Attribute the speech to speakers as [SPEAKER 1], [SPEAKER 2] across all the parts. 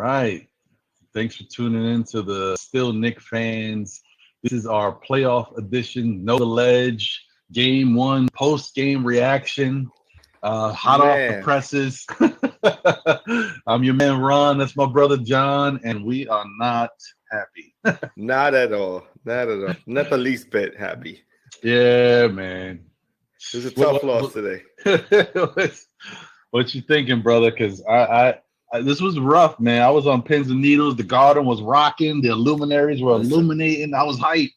[SPEAKER 1] right. Thanks for tuning in to the Still Nick fans. This is our playoff edition, Know the Ledge, Game 1, post-game reaction, hot off the
[SPEAKER 2] Man,
[SPEAKER 1] presses. I'm your man, Ron. That's my brother, John, and we are not happy.
[SPEAKER 2] not at all. Not at all. Not the least bit happy.
[SPEAKER 1] Yeah, man.
[SPEAKER 2] It was a
[SPEAKER 1] What,
[SPEAKER 2] tough loss today.
[SPEAKER 1] what you thinking, brother? Because this was rough, man. I was on pins and needles. The garden was rocking. The illuminaries were
[SPEAKER 2] Listen,
[SPEAKER 1] illuminating. I was hyped.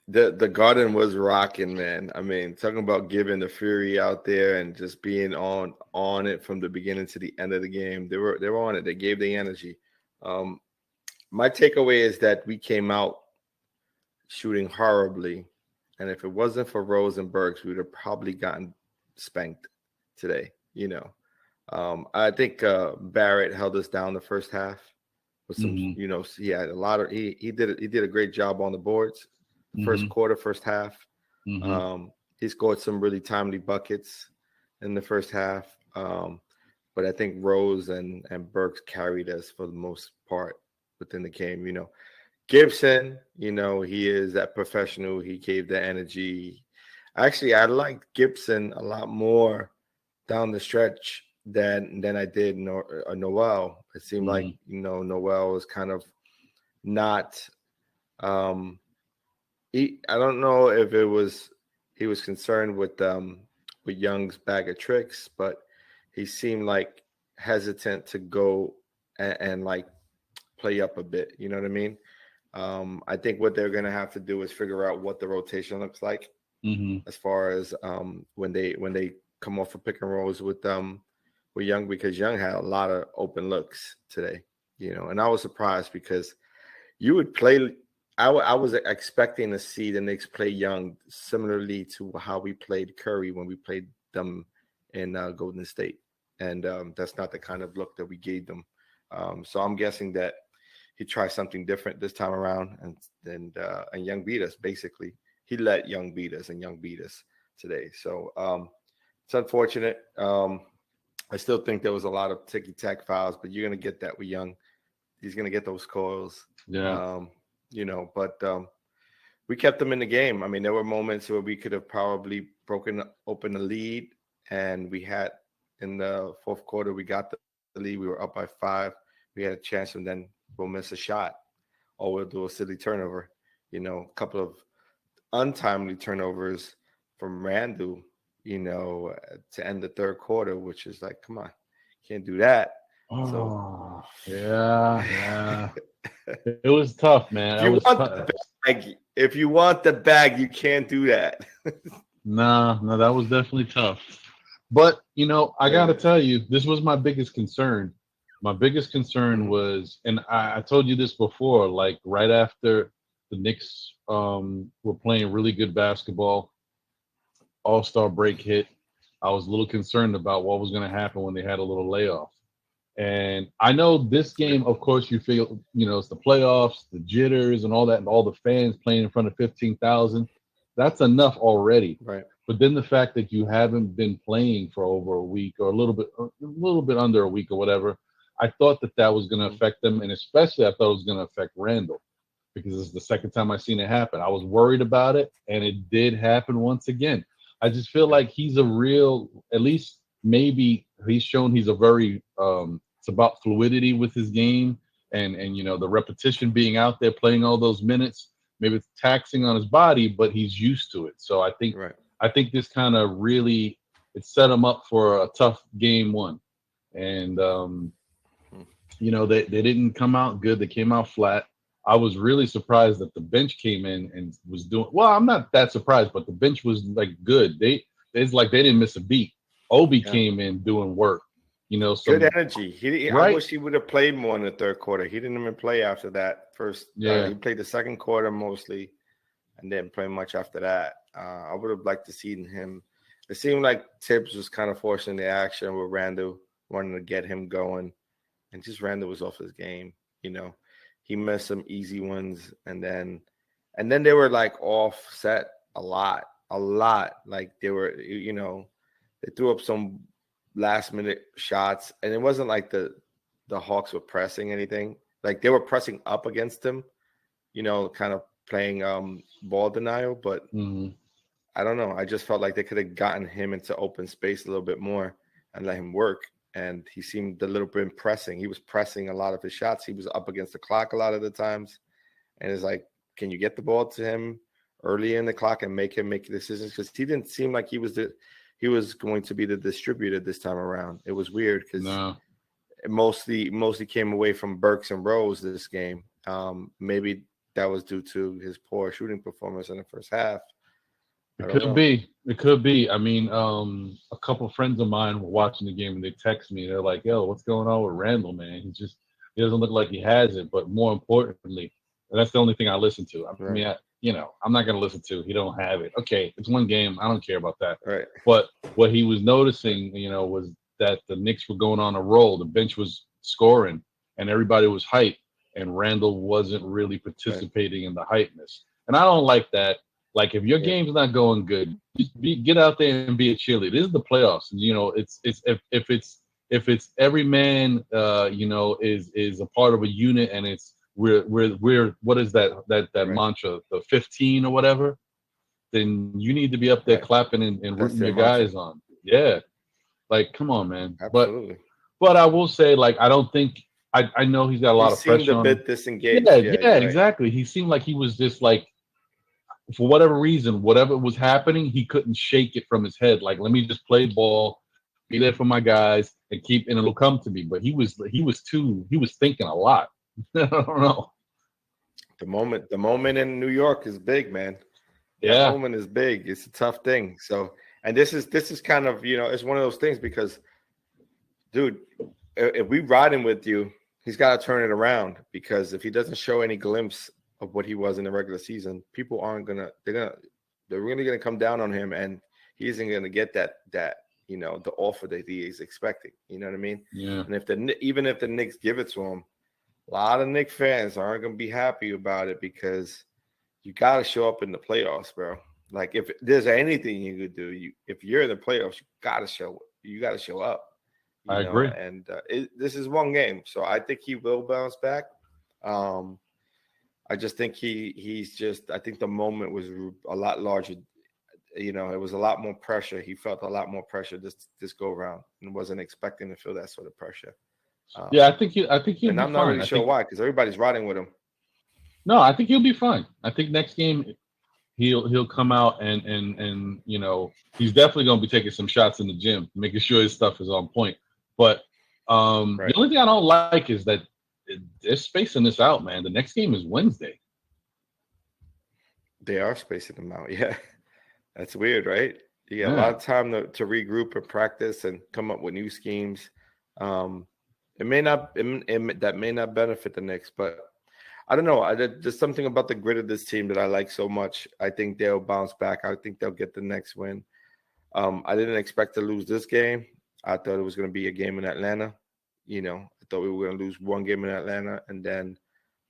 [SPEAKER 2] the garden was rocking, man. I mean, talking about giving the fury out there and just being on it from the beginning to the end of the game. They were on it. They gave the energy. My takeaway is that we came out shooting horribly, and if it wasn't for Rose and Burks, we would have probably gotten spanked today. I think Barrett held us down the first half with some, he had a lot of he did a great job on the boards. First quarter, first half. He scored some really timely buckets in the first half. But I think Rose and Burks carried us for the most part within the game. Gibson, he is that professional. He gave the energy. Actually, I liked Gibson a lot more down the stretch than I did Noel. It seemed like Noel was kind of not. I don't know if he was concerned with Young's bag of tricks, but he seemed like hesitant to go and like play up a bit. You know what I mean? I think what they're gonna have to do is figure out what the rotation looks like as far as when they come off of pick and rolls with Young, because Young had a lot of open looks today. And I was surprised because you would play. I was expecting to see the Knicks play Young similarly to how we played Curry when we played them in Golden State, and that's not the kind of look that we gave them. So I'm guessing that he tried something different this time around, and Young beat us. Basically, he let Young beat us, and Young beat us today. So it's unfortunate. I still think there was a lot of ticky-tack fouls, but you're gonna get that with Young. He's gonna get those calls.
[SPEAKER 1] Yeah.
[SPEAKER 2] But we kept them in the game. I mean, there were moments where we could have probably broken open the lead, and we had in the fourth quarter, we got the lead. We were up by 5. We had a chance, and then we'll miss a shot, or we'll do a silly turnover. A couple of untimely turnovers from Randall, to end the third quarter, which is like, come on, can't do that.
[SPEAKER 1] Oh, yeah. It was tough, man.
[SPEAKER 2] If you want the bag, you can't do that.
[SPEAKER 1] No, that was definitely tough. But, I got to tell you, this was my biggest concern. My biggest concern was, and I told you this before, like right after the Knicks were playing really good basketball, All-Star break hit, I was a little concerned about what was going to happen when they had a little layoff. And I know this game, of course, you feel, it's the playoffs, the jitters and all that, and all the fans playing in front of 15,000. That's enough already.
[SPEAKER 2] Right.
[SPEAKER 1] But then the fact that you haven't been playing for over a week or a little bit under a week or whatever, I thought that was going to affect them. And especially I thought it was going to affect Randall, because it's the second time I've seen it happen. I was worried about it, and it did happen once again. I just feel like he's a real, at least maybe he's shown he's a very, it's about fluidity with his game and the repetition, being out there playing all those minutes. Maybe it's taxing on his body, but he's used to it. So I think this kind of really, it set him up for a tough game 1. And, they didn't come out good. They came out flat. I was really surprised that the bench came in and was doing well. I'm not that surprised, but the bench was like good. It's like they didn't miss a beat. Obi came in doing work.
[SPEAKER 2] Good energy. I wish he would have played more in the third quarter. He didn't even play after that first. He played the second quarter mostly, and didn't play much after that. I would have liked to see him. It seemed like Tibbs was kind of forcing the action with Randall, wanting to get him going, and just Randall was off his game. He missed some easy ones, and then they were like offset a lot. Like they were, they threw up some last minute shots, and it wasn't like the the Hawks were pressing anything. Like they were pressing up against him, kind of playing ball denial. But I don't know. I just felt like they could have gotten him into open space a little bit more and let him work. And he seemed a little bit pressing. He was pressing a lot of his shots. He was up against the clock a lot of the times. And it's like, can you get the ball to him early in the clock and make him make decisions? Because he didn't seem like he was going to be the distributor this time around. It was weird because it mostly came away from Burks and Rose this game. Maybe that was due to his poor shooting performance in the first half.
[SPEAKER 1] It could be. I mean, a couple of friends of mine were watching the game and they text me. They're like, "Yo, what's going on with Randall, man? He doesn't look like he has it." But more importantly, and that's the only thing I listen to. I mean, I'm not going to listen to. He don't have it. Okay, it's one game. I don't care about that.
[SPEAKER 2] Right.
[SPEAKER 1] But what he was noticing, was that the Knicks were going on a roll. The bench was scoring, and everybody was hyped, and Randall wasn't really participating in the hypeness. And I don't like that. Like, if your game's not going good, just get out there and be a cheerleader. This is the playoffs, and if it's every man, is a part of a unit, and it's we're what is that mantra, the 15 or whatever, then you need to be up there clapping and rooting your guys on. Yeah, like, come on, man.
[SPEAKER 2] Absolutely.
[SPEAKER 1] But I will say, like, I don't think I know he's got a lot of pressure on him.
[SPEAKER 2] He seemed a bit disengaged.
[SPEAKER 1] Yeah, exactly. He seemed like he was just like, for whatever reason, whatever was happening, he couldn't shake it from his head. Like, let me just play ball, be there for my guys, and it'll come to me. But he was thinking a lot. I don't know.
[SPEAKER 2] The moment in New York is big, man.
[SPEAKER 1] Yeah,
[SPEAKER 2] the moment is big. It's a tough thing. So, and this is kind of, it's one of those things because, dude, if we riding with you, he's got to turn it around, because if he doesn't show any glimpse of what he was in the regular season, people they're really gonna come down on him, and he isn't gonna get that the offer that he is expecting. You know what I mean?
[SPEAKER 1] Yeah.
[SPEAKER 2] And even if the Knicks give it to him, a lot of Knicks fans aren't gonna be happy about it, because you got to show up in the playoffs, bro. Like, if there's anything you could do, if you're in the playoffs, you got to show up.
[SPEAKER 1] I agree.
[SPEAKER 2] And this is one game, so I think he will bounce back. I just think I think the moment was a lot larger. It was a lot more pressure. He felt a lot more pressure this go around, and wasn't expecting to feel that sort of pressure.
[SPEAKER 1] I think he'll
[SPEAKER 2] and
[SPEAKER 1] be
[SPEAKER 2] I'm not really sure why, because everybody's riding with him.
[SPEAKER 1] No, I think he'll be fine. I think next game he'll come out and he's definitely going to be taking some shots in the gym, making sure his stuff is on point. But the only thing I don't like is that they're spacing this out, man. The next game is Wednesday.
[SPEAKER 2] They are spacing them out. Yeah, that's weird, right? You got a lot of time to regroup and practice and come up with new schemes. It may not benefit the Knicks, but I don't know. There's something about the grit of this team that I like so much. I think they'll bounce back. I think they'll get the next win. I didn't expect to lose this game. I thought it was going to be a game in Atlanta. I thought we were going to lose one game in Atlanta and then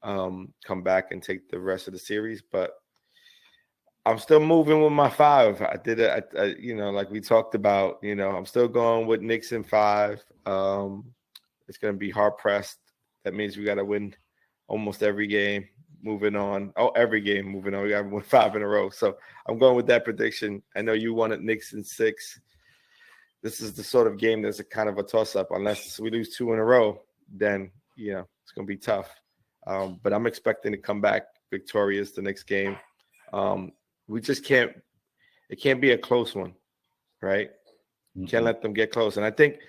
[SPEAKER 2] come back and take the rest of the series. But I'm still moving with my 5. I did it, like we talked about. I'm still going with Knicks in 5. It's going to be hard pressed. That means we got to win almost every game. Moving on. Every game moving on. We got to win 5 in a row. So I'm going with that prediction. I know you wanted Knicks in 6. This is the sort of game that's a kind of a toss-up. Unless we lose 2 in a row, then, it's going to be tough. But I'm expecting to come back victorious the next game. We just can't – it can't be a close one, right? Mm-hmm. Can't let them get close. And I think –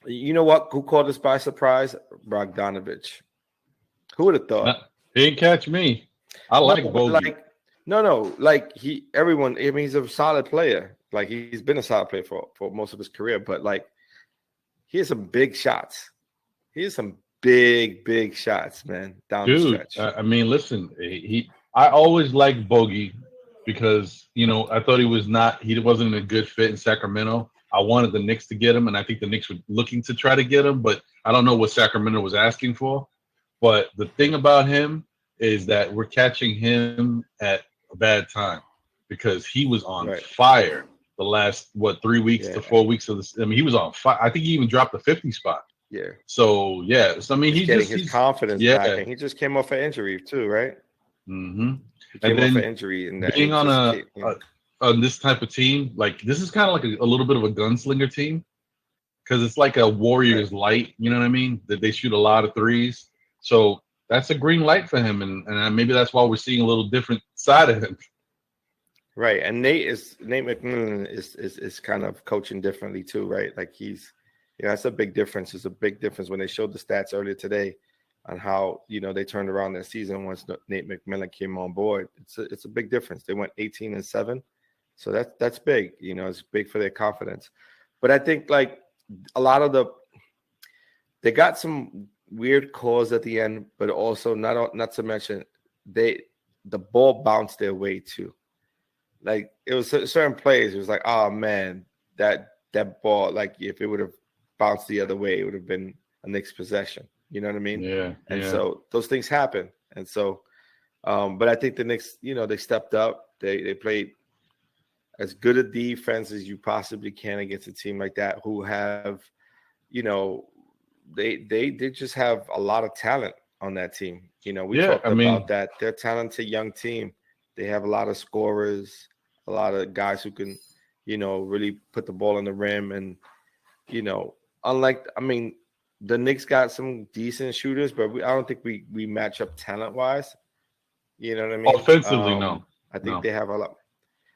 [SPEAKER 2] you know what? Who caught us by surprise? Bogdanovich. Who would have thought?
[SPEAKER 1] He didn't catch me. I like Bogey.
[SPEAKER 2] Everyone, I mean, he's a solid player. Like, he's been a solid player for most of his career, but like, he has some big shots. He has some big shots, man, down the stretch.
[SPEAKER 1] I mean, listen, I always liked Bogey because, I thought he wasn't a good fit in Sacramento. I wanted the Knicks to get him, and I think the Knicks were looking to try to get him, but I don't know what Sacramento was asking for. But the thing about him is that we're catching him at a bad time, because he was on fire the last 3 weeks to 4 weeks of this. I mean, he was on fire. I think he even dropped the 50 spot.
[SPEAKER 2] Yeah.
[SPEAKER 1] So yeah, so I mean,
[SPEAKER 2] He's getting his confidence back,
[SPEAKER 1] yeah.
[SPEAKER 2] and he just came off an injury too, right?
[SPEAKER 1] Mm-hmm.
[SPEAKER 2] He
[SPEAKER 1] And
[SPEAKER 2] came off an
[SPEAKER 1] then
[SPEAKER 2] injury, and that he
[SPEAKER 1] being on
[SPEAKER 2] just came, you know.
[SPEAKER 1] on this type of team, like this is kind of like a little bit of a gunslinger team because it's like a Warriors light. You know what I mean? That they shoot a lot of threes, so that's a green light for him, and maybe that's why we're seeing a little different side of him.
[SPEAKER 2] Right, and Nate McMillan is kind of coaching differently too, right? Like that's a big difference. It's a big difference when they showed the stats earlier today on how they turned around their season once Nate McMillan came on board. It's a big difference. They went 18-7, so that's big. It's big for their confidence. But I think like a lot of they got some weird calls at the end, but also not to mention the ball bounced their way too. Like it was certain plays. It was like, oh man, that ball, like if it would have bounced the other way, it would have been a Knicks possession. You know what I mean?
[SPEAKER 1] Yeah.
[SPEAKER 2] And so those things happen. And so, but I think the Knicks, they stepped up. They played as good a defense as you possibly can against a team like that who have, they just have a lot of talent on that team. We talked about that. They're a talented young team. They have a lot of scorers, a lot of guys who can, really put the ball in the rim. And, the Knicks got some decent shooters, but I don't think we match up talent-wise. You know what I mean?
[SPEAKER 1] Offensively, no.
[SPEAKER 2] I think they have a lot.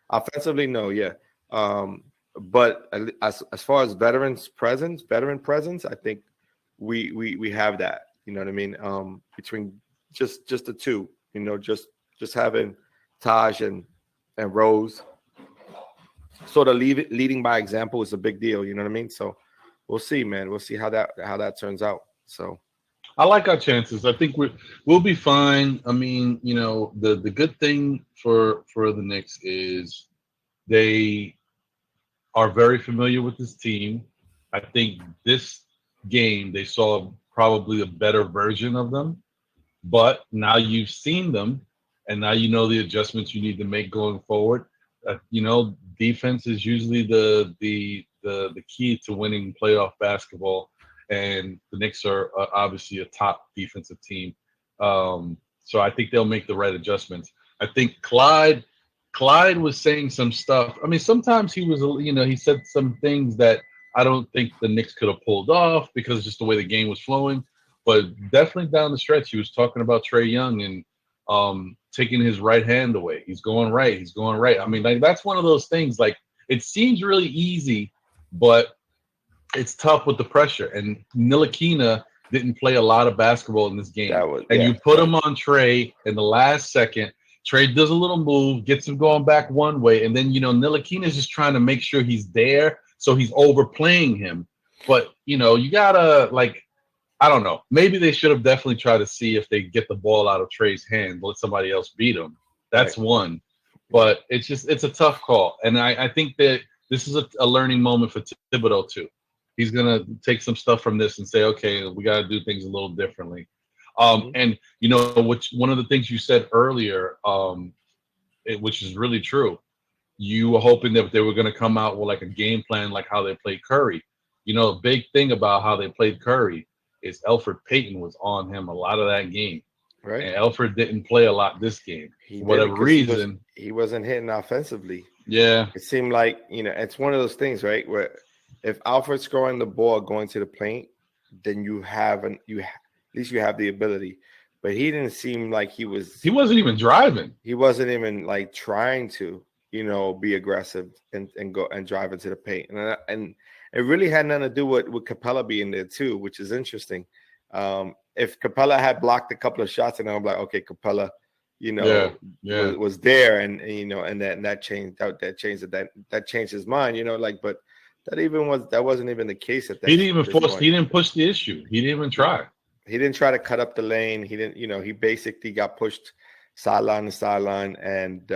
[SPEAKER 2] Offensively, no, yeah. But as far as veteran presence, I think we have that. You know what I mean? Between just the two, just having Taj and Rose sort of leading by example is a big deal. You know what I mean? So we'll see, man. We'll see how that turns out. So
[SPEAKER 1] I like our chances. I think we'll be fine. I mean, the good thing for the Knicks is they are very familiar with this team. I think this game they saw probably a better version of them, but now you've seen them, and now you know the adjustments you need to make going forward. Defense is usually the key to winning playoff basketball, and the Knicks are obviously a top defensive team. So I think they'll make the right adjustments. I think Clyde was saying some stuff. I mean, sometimes he was, he said some things that I don't think the Knicks could have pulled off because just the way the game was flowing. But definitely down the stretch, he was talking about Trae Young and taking his right hand away. He's going right. I mean, like that's one of those things. Like it seems really easy, but it's tough with the pressure. And Ntilikina didn't play a lot of basketball in this game. You put him on Trae in the last second. Trae does a little move, gets him going back one way, and then Ntilikina is just trying to make sure he's there, so he's overplaying him. But you gotta I don't know. Maybe they should have definitely tried to see if they get the ball out of Trae's hand, let somebody else beat him. That's one. But it's a tough call, and I think that this is a learning moment for Thibodeau too. He's gonna take some stuff from this and say, okay, we got to do things a little differently. And which one of the things you said earlier, which is really true. You were hoping that they were going to come out with like a game plan, like how they played Curry. A big thing about how they played Curry is Elfrid Payton was on him a lot of that game,
[SPEAKER 2] right?
[SPEAKER 1] And Elfrid didn't play a lot this game for whatever reason.
[SPEAKER 2] He wasn't hitting offensively.
[SPEAKER 1] Yeah,
[SPEAKER 2] it seemed like it's one of those things, right? Where if Alfred's scoring the ball going to the paint, then at least you have the ability. But he didn't seem like he wasn't
[SPEAKER 1] even driving.
[SPEAKER 2] He wasn't even like trying to, be aggressive and go and drive into the paint. And it really had nothing to do with Capella being there too, which is interesting. If Capella had blocked a couple of shots, and I'm like, okay, Capella, was there, and that changed his mind, but that wasn't even the case at that.
[SPEAKER 1] He didn't push the issue. He didn't even try.
[SPEAKER 2] He didn't try to cut up the lane. He didn't, he basically got pushed sideline to sideline and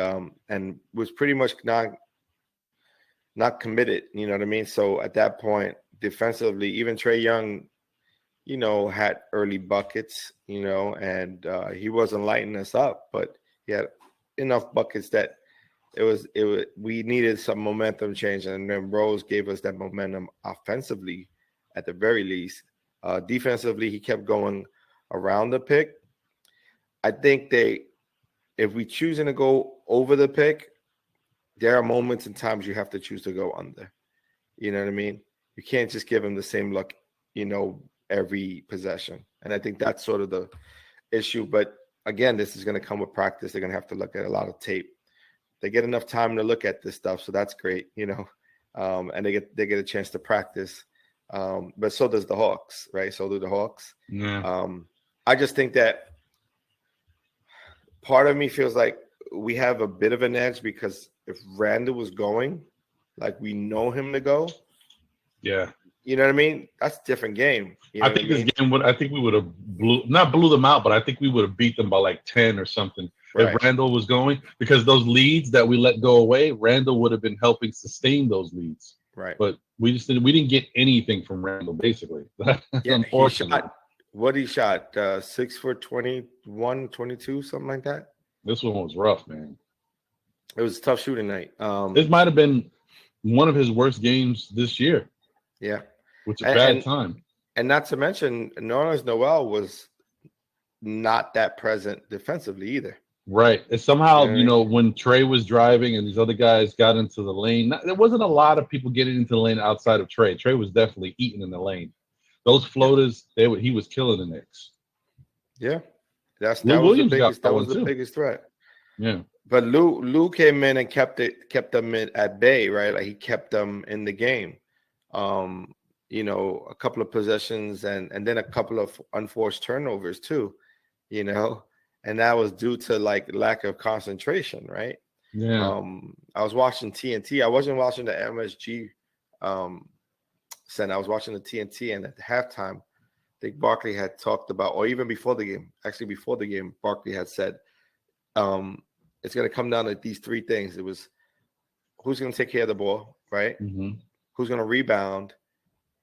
[SPEAKER 2] was pretty much not committed. You know what I mean? So at that point, defensively, even Trae Young, had early buckets, and he wasn't lighting us up, but he had enough buckets that we needed some momentum change, and then Rose gave us that momentum offensively at the very least. Defensively, he kept going around the pick. I think if we choosing to go over the pick, there are moments and times you have to choose to go under. You know what I mean? You can't just give him the same look, every possession. And I think that's sort of the issue. But again, this is going to come with practice. They're going to have to look at a lot of tape. They get enough time to look at this stuff, so that's great, and they get a chance to practice. But so does the Hawks, right? So do the Hawks.
[SPEAKER 1] Yeah.
[SPEAKER 2] I just think that part of me feels like we have a bit of an edge because if Randall was going, like we know him to go.
[SPEAKER 1] Yeah.
[SPEAKER 2] You know what I mean? That's a different game.
[SPEAKER 1] I think this game I think we would have not blew them out, but I think we would have beat them by like 10 or something if Randall was going, because those leads that we let go away, Randall would have been helping sustain those leads.
[SPEAKER 2] Right.
[SPEAKER 1] But we didn't get anything from Randall, basically. Unfortunately.
[SPEAKER 2] He shot 6 for 21, 22, something like that.
[SPEAKER 1] This one was rough, man.
[SPEAKER 2] It was a tough shooting night.
[SPEAKER 1] This might have been one of his worst games this year.
[SPEAKER 2] Yeah.
[SPEAKER 1] Which is bad time.
[SPEAKER 2] And not to mention, Nerlens Noel was not that present defensively either.
[SPEAKER 1] Right. And somehow, when Trey was driving and these other guys got into the lane, there wasn't a lot of people getting into the lane outside of Trey. Trey was definitely eating in the lane. Those floaters, he was killing the Knicks.
[SPEAKER 2] Yeah. That was the biggest threat.
[SPEAKER 1] Yeah.
[SPEAKER 2] But Lou came in and kept them at bay, right? Like he kept them in the game. A couple of possessions and then a couple of unforced turnovers too, and that was due to like lack of concentration, right?
[SPEAKER 1] Yeah.
[SPEAKER 2] I was watching TNT. I wasn't watching the MSG center. I was watching the TNT, and at halftime, I think Barkley had talked about, or even before the game, Barkley had said, it's going to come down to these three things. It was who's going to take care of the ball, right?
[SPEAKER 1] Mm-hmm.
[SPEAKER 2] Who's going to rebound,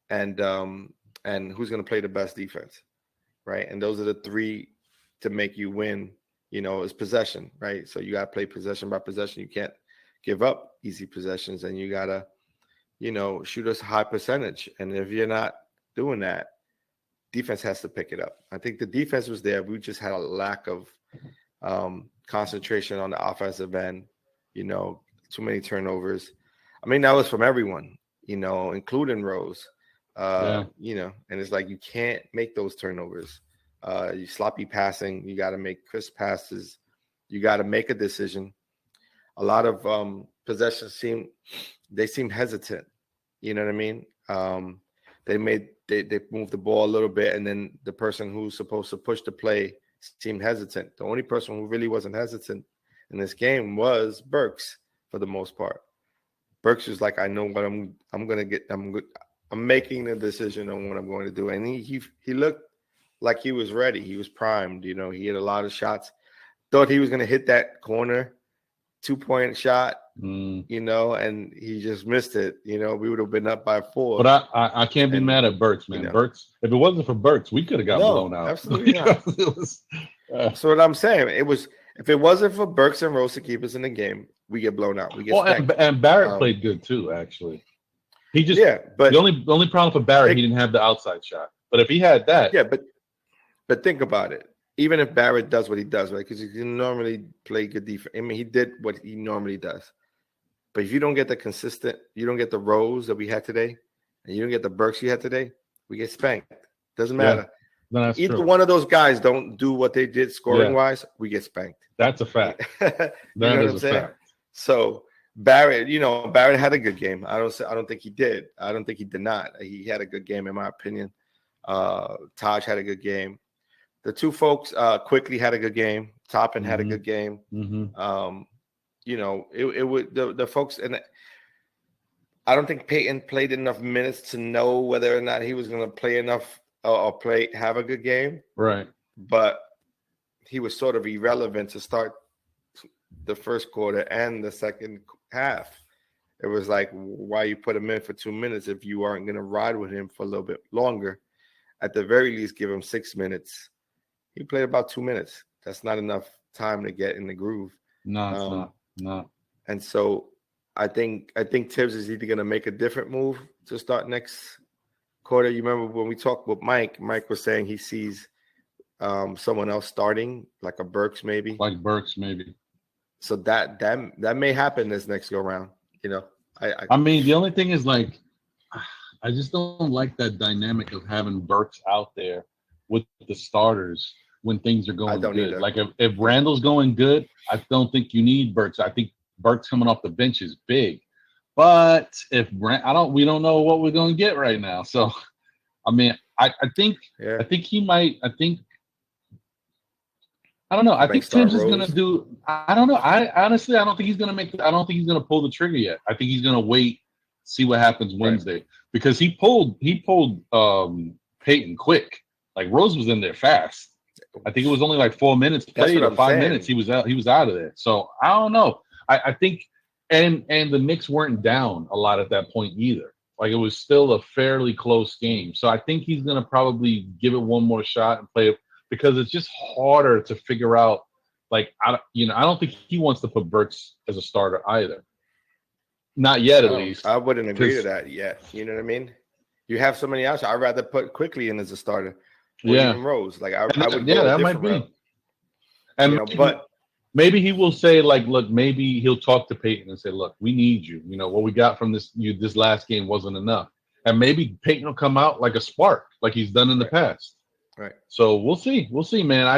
[SPEAKER 2] and who's going to play the best defense, right? And those are the three to make you win, is possession, right? So you got to play possession by possession. You can't give up easy possessions, and you got to, shoot us a high percentage. And if you're not doing that, defense has to pick it up. I think the defense was there. We just had a lack of concentration on the offensive end, too many turnovers. I mean, that was from everyone, including Rose, and it's like you can't make those turnovers. You sloppy passing, you got to make crisp passes, you got to make a decision. A lot of possessions seem hesitant. You know what I mean? They moved the ball a little bit, and then the person who's supposed to push the play seemed hesitant. The only person who really wasn't hesitant in this game was Burks for the most part. Burks was like, I know what I'm gonna get. I'm making the decision on what I'm going to do, and he looked like he was ready. He was primed. He had a lot of shots. Thought he was gonna hit that corner 2-point shot. And he just missed it. We would have been up by 4.
[SPEAKER 1] But I can't be mad at Burks, man. Burks, if it wasn't for Burks, we could have got blown out.
[SPEAKER 2] Absolutely not. So what I'm saying, if it wasn't for Burks and Rose to keep us in the game, we get blown out. We get
[SPEAKER 1] and Barrett played good too, actually. He just
[SPEAKER 2] but
[SPEAKER 1] the only problem for Barrett, he didn't have the outside shot. But if he had that,
[SPEAKER 2] but think about it. Even if Barrett does what he does, right? Because he can normally play good defense. I mean, he did what he normally does. But if you don't get you don't get the Rose that we had today, and you don't get the Burks you had today, we get spanked. Doesn't matter.
[SPEAKER 1] No,
[SPEAKER 2] Either one of those guys don't do what they did scoring wise, we get spanked.
[SPEAKER 1] That's a fact. That is a fact.
[SPEAKER 2] So Barrett, Barrett had a good game. I don't think he did. I don't think he did not. He had a good game in my opinion. Taj had a good game. The two folks quickly had a good game. Toppin had a good game.
[SPEAKER 1] Mm-hmm.
[SPEAKER 2] It would the folks, and I don't think Peyton played enough minutes to know whether or not he was going to play enough or have a good game.
[SPEAKER 1] Right.
[SPEAKER 2] But he was sort of irrelevant to start the first quarter and the second half. It was like, why you put him in for 2 minutes if you aren't going to ride with him for a little bit longer? At the very least, give him 6 minutes. He played about 2 minutes. That's not enough time to get in the groove.
[SPEAKER 1] No, it's not. No.
[SPEAKER 2] And so I think Tibbs is either going to make a different move to start next Carter, you remember when we talked with Mike? Mike was saying he sees someone else starting, like a Burks maybe.
[SPEAKER 1] Like Burks maybe.
[SPEAKER 2] So that may happen this next go round. You know,
[SPEAKER 1] I mean, the only thing is like, I just don't like that dynamic of having Burks out there with the starters when things are going good.
[SPEAKER 2] Either.
[SPEAKER 1] Like if Randall's going good, I don't think you need Burks. I think Burks coming off the bench is big. But if we don't know what we're going to get right now. So, I mean, I think he might. I don't know. I think Tibbs is going to do. I don't know. I honestly don't think he's going to make. I don't think he's going to pull the trigger yet. I think he's going to wait, see what happens Wednesday, because he pulled Peyton quick. Like Rose was in there fast. I think it was only like 4 minutes played or 5 minutes. He was out of there. So I don't know. I think. And the Knicks weren't down a lot at that point either. Like it was still a fairly close game. So I think he's going to probably give it one more shot and play it because it's just harder to figure out. Like I don't think he wants to put Burks as a starter either. Not yet, at least.
[SPEAKER 2] I wouldn't agree to that yet. You know what I mean? You have so many options. I'd rather put Quickly in as a starter. Or even Rose. Like I would. Yeah, that might be.
[SPEAKER 1] And but. Maybe he will say, like, look, maybe he'll talk to Peyton and say, look, we need you. You know, what we got from this last game wasn't enough. And maybe Peyton will come out like a spark, like he's done in the past.
[SPEAKER 2] Right.
[SPEAKER 1] So we'll see. We'll see, man.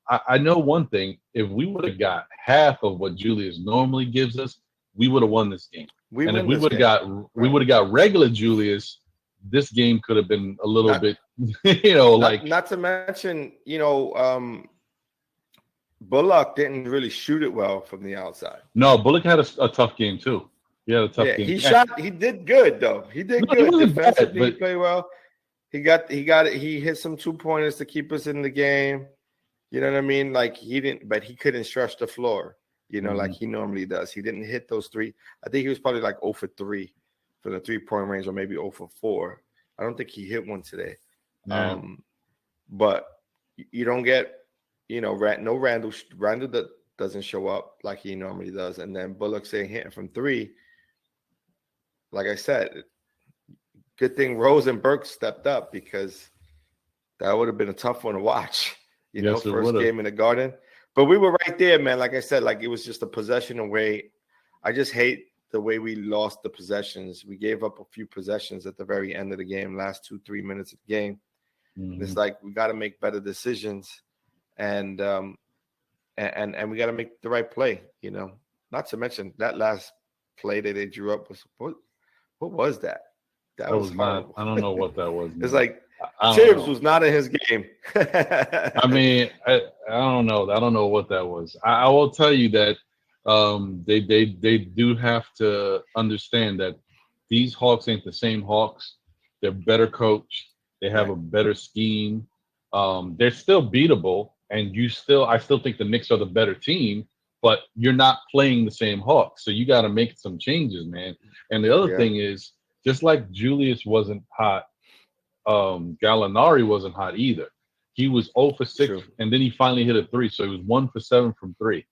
[SPEAKER 1] I know one thing. If we would have got half of what Julius normally gives us, we would have won this game. If we would have got regular Julius, this game could have been a little bit,
[SPEAKER 2] not to mention, Bullock didn't really shoot it well from the outside.
[SPEAKER 1] No, Bullock had a tough game too. He had a tough game.
[SPEAKER 2] He did good though. He did good. Defensively, he played well. He hit some 2-pointers to keep us in the game. You know what I mean? Like but he couldn't stretch the floor. Like he normally does. He didn't hit those three. I think he was probably like 0 for 3 from the 3-point range, or maybe 0 for 4. I don't think he hit one today.
[SPEAKER 1] Yeah.
[SPEAKER 2] But you don't get. No Randall that doesn't show up like he normally does. And then Bullock saying hitting from 3. Like I said, good thing Rose and Burke stepped up because that would have been a tough one to watch. First game in the Garden. But we were right there, man. Like I said, like it was just a possession away. I just hate the way we lost the possessions. We gave up a few possessions at the very end of the game, last 2-3 minutes of the game. Mm-hmm. It's like we got to make better decisions. And we got to make the right play, Not to mention that last play that they drew up was what was that? That was
[SPEAKER 1] not. I don't know what that was.
[SPEAKER 2] It's like Tibbs was not in his game.
[SPEAKER 1] I mean, I don't know. I don't know what that was. I will tell you that they do have to understand that these Hawks ain't the same Hawks. They're better coached. They have a better scheme. They're still beatable. And I still think the Knicks are the better team, but you're not playing the same Hawks. So you got to make some changes, man. And the other thing is, just like Julius wasn't hot, Gallinari wasn't hot either. He was 0 for 6, and then he finally hit a 3. So he was 1 for 7 from 3.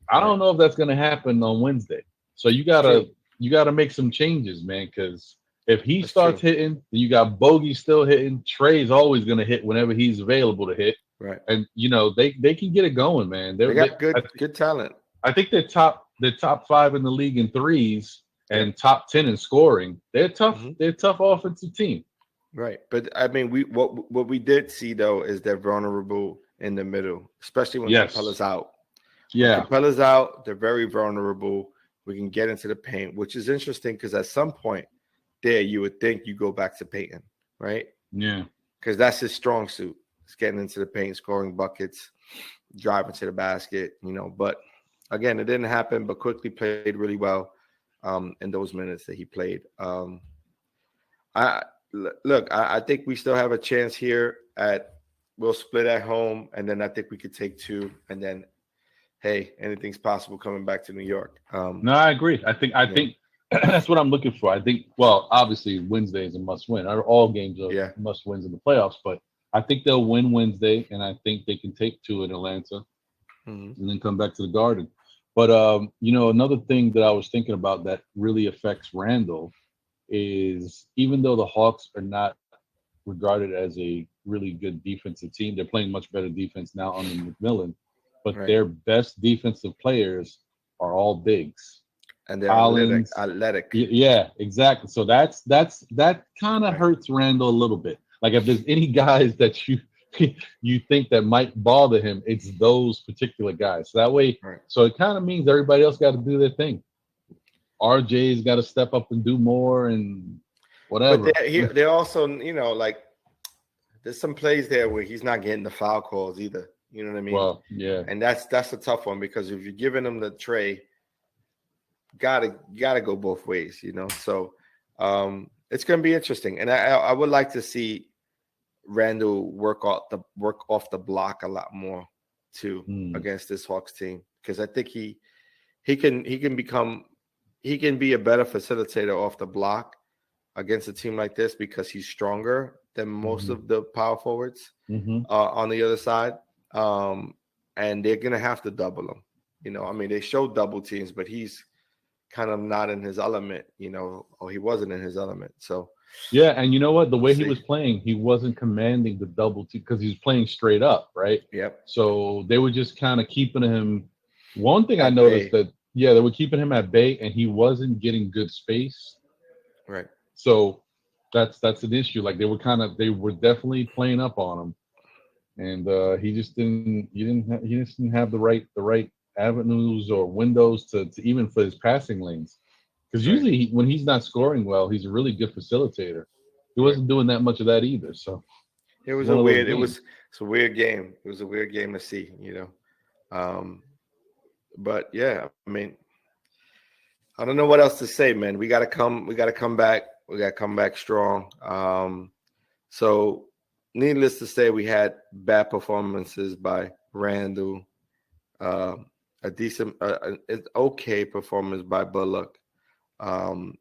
[SPEAKER 1] I don't know if that's going to happen on Wednesday. So you gotta make some changes, man, because if he starts hitting, then you got Bogey still hitting. Trey's always going to hit whenever he's available to hit.
[SPEAKER 2] Right.
[SPEAKER 1] And they can get it going, man.
[SPEAKER 2] They got good talent.
[SPEAKER 1] I think they're top 5 in the league in threes and top 10 in scoring. They're tough. Mm-hmm. They're a tough offensive team.
[SPEAKER 2] Right. But I mean, what we did see though is they're vulnerable in the middle, especially when Capella's out.
[SPEAKER 1] Yeah.
[SPEAKER 2] When Capella's out, they're very vulnerable. We can get into the paint, which is interesting because at some point there you would think you go back to Peyton, right?
[SPEAKER 1] Yeah.
[SPEAKER 2] Because that's his strong suit. It's getting into the paint, scoring buckets, driving to the basket, But again, it didn't happen, but Quickly played really well in those minutes that he played. I think we still have a chance here we'll split at home, and then I think we could take 2, and then, hey, anything's possible coming back to New York.
[SPEAKER 1] No, I agree. I think that's what I'm looking for. I think, well, obviously Wednesday is a must win. All games are must wins in the playoffs, but I think they'll win Wednesday, and I think they can take 2 in Atlanta and then come back to the Garden. But, another thing that I was thinking about that really affects Randall is even though the Hawks are not regarded as a really good defensive team. They're playing much better defense now under McMillan, but
[SPEAKER 2] Right.
[SPEAKER 1] their best defensive players are all bigs.
[SPEAKER 2] And they're
[SPEAKER 1] Collins,
[SPEAKER 2] athletic.
[SPEAKER 1] yeah, exactly. So that kind of
[SPEAKER 2] Right.
[SPEAKER 1] hurts Randall a little bit. Like if there's any guys that you think that might bother him, it's those particular guys. So that way,
[SPEAKER 2] Right.
[SPEAKER 1] so it kind of means everybody else got to do their thing. RJ's got to step up and do more and whatever.
[SPEAKER 2] But they're also, like there's some plays there where he's not getting the foul calls either. You know what I mean?
[SPEAKER 1] Well, yeah.
[SPEAKER 2] And that's a tough one because if you're giving him the tray, gotta go both ways, So it's gonna be interesting. And I would like to see Randall work off the block a lot more too against this Hawks team. Because I think he can be a better facilitator off the block against a team like this because he's stronger than most of the power forwards on the other side. And they're gonna have to double him. They show double teams, but he's kind of not in his element, or he wasn't in his element. So
[SPEAKER 1] yeah, and you know what? The way he was playing, he wasn't commanding the double team because he was playing straight up, right?
[SPEAKER 2] Yep.
[SPEAKER 1] So they were just kind of keeping him. One thing I noticed that they were keeping him at bay, and he wasn't getting good space.
[SPEAKER 2] Right.
[SPEAKER 1] So that's an issue. Like they were definitely playing up on him, and he just didn't. He didn't have the right avenues or windows to even for his passing lanes. Because usually when he's not scoring well, he's a really good facilitator. He wasn't doing that much of that either. So
[SPEAKER 2] it was a weird game. It's a weird game. It was a weird game to see, But yeah, I don't know what else to say, man. We gotta come back. We gotta come back strong. So needless to say, we had bad performances by Randall. A decent, it's okay performance by Bullock, and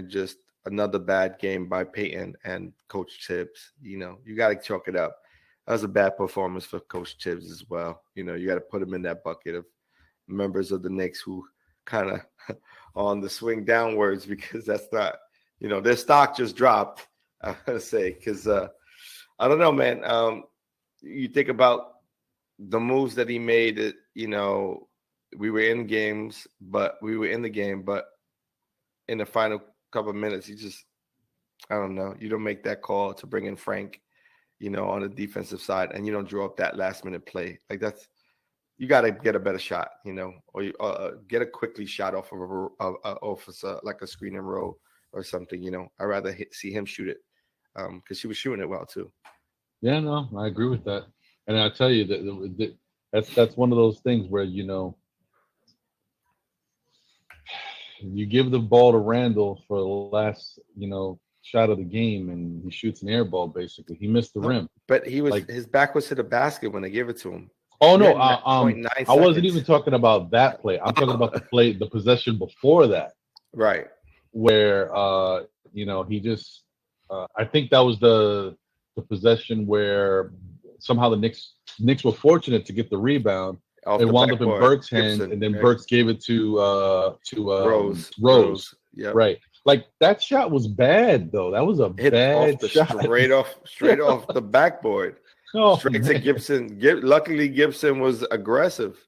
[SPEAKER 2] just another bad game by Peyton and Coach Tibbs. You got to chalk it up. That was a bad performance for Coach Tibbs as well. You got to put him in that bucket of members of the Knicks who kind of on the swing downwards because that's not, their stock just dropped. I'm gonna say because I don't know, man. You think about the moves that he made, we were in the game, but in the final couple of minutes, I don't know. You don't make that call to bring in Frank, on the defensive side, and you don't draw up that last minute play. Like you got to get a better shot, or you get a quickly shot off of like a screen and roll or something, I'd rather see him shoot it because he was shooting it well too.
[SPEAKER 1] Yeah, no, I agree with that. And I tell you that that's one of those things where you give the ball to Randall for the last shot of the game, and he shoots an air ball. Basically, he missed the rim.
[SPEAKER 2] But he was his back was to the basket when they gave it to him.
[SPEAKER 1] Oh no, I wasn't even talking about that play. I'm talking about the possession before that,
[SPEAKER 2] right?
[SPEAKER 1] Where he just I think that was the possession where somehow the Knicks were fortunate to get the rebound. It wound up in Burke's hands, and then Burks gave it to Rose.
[SPEAKER 2] Yeah,
[SPEAKER 1] right. Like that shot was bad though. That was a bad shot.
[SPEAKER 2] Straight off the backboard. Straight to Gibson. Luckily, Gibson was aggressive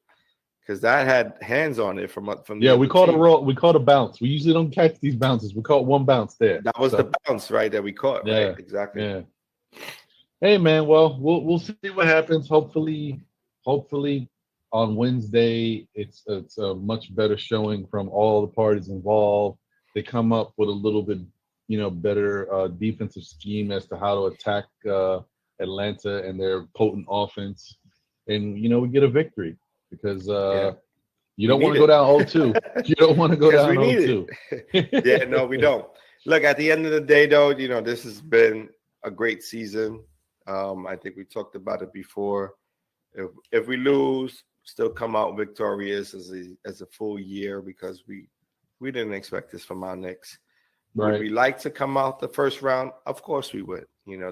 [SPEAKER 2] because that had hands on it from
[SPEAKER 1] yeah. We caught a roll. We caught a bounce. We usually don't catch these bounces. We caught one bounce there.
[SPEAKER 2] That was the bounce, right? That we caught.
[SPEAKER 1] Yeah,
[SPEAKER 2] right? Exactly.
[SPEAKER 1] Yeah. Hey man, well we'll see what happens. Hopefully on Wednesday it's a much better showing from all the parties involved. They come up with a little bit better defensive scheme as to how to attack Atlanta and their potent offense, and we get a victory because you don't want to go down 0-2. You don't want to go down 0-2.
[SPEAKER 2] Yeah, no, we don't. Look, at the end of the day, though, this has been a great season. I think we talked about it before. If we lose, still come out victorious as a full year because we didn't expect this from our Knicks.
[SPEAKER 1] Right.
[SPEAKER 2] Would we like to come out the first round? Of course we would.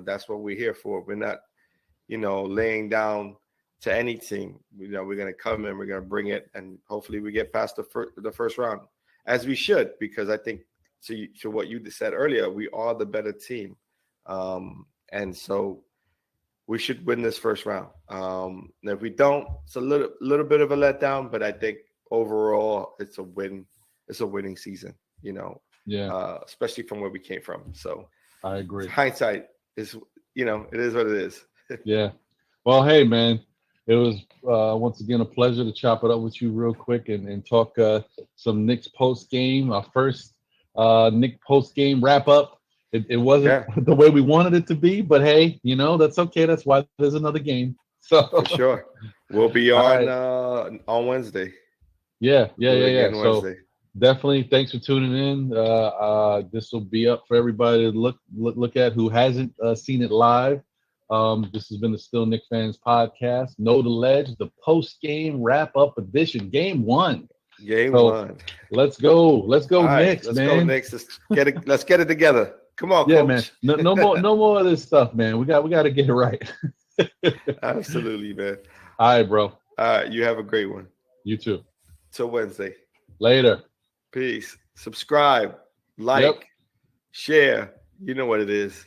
[SPEAKER 2] That's what we're here for. We're not, laying down to any team. We're going to come in, we're going to bring it, and hopefully we get past the first round, as we should, because I think to what you said earlier, we are the better team. And so we should win this first round. And if we don't, it's a little bit of a letdown, but I think overall it's a win. It's a winning season, especially from where we came from. So
[SPEAKER 1] I agree.
[SPEAKER 2] Hindsight is, it is what it is.
[SPEAKER 1] Yeah. Well, hey, man, it was once again a pleasure to chop it up with you real quick and talk some Knicks post game. Our first Knicks post game wrap up. It wasn't the way we wanted it to be, but hey, that's okay. That's why there's another game. So
[SPEAKER 2] for sure, we'll be on Wednesday.
[SPEAKER 1] Yeah. So
[SPEAKER 2] Wednesday.
[SPEAKER 1] Definitely, thanks for tuning in. This will be up for everybody to look at who hasn't seen it live. This has been the Still Knicks Fans podcast. Know the Ledge, the post game wrap up edition, game one.
[SPEAKER 2] Game one.
[SPEAKER 1] Let's go. Let's go, Knicks,
[SPEAKER 2] let's
[SPEAKER 1] man.
[SPEAKER 2] Go Knicks. Let's get it together. Come on,
[SPEAKER 1] yeah,
[SPEAKER 2] coach.
[SPEAKER 1] man. No more of this stuff, man. We got to get it right.
[SPEAKER 2] Absolutely, man.
[SPEAKER 1] All right, bro.
[SPEAKER 2] All right, you have a great one.
[SPEAKER 1] You too.
[SPEAKER 2] Till Wednesday.
[SPEAKER 1] Later.
[SPEAKER 2] Peace. Subscribe, like, share. You know what it is.